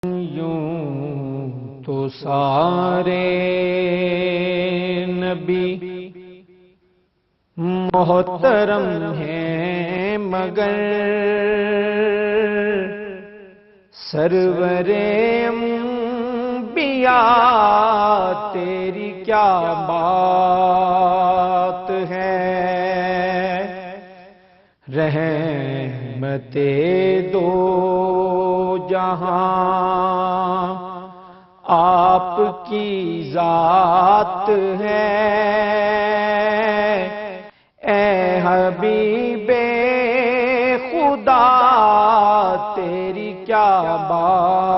یوں تو سارے نبی محترم ہیں مگر سرور انبیاء تیری کیا بات ہے؟ رحمت دو جہاں آپ کی ذات ہے، اے حبیب خدا تیری کیا بات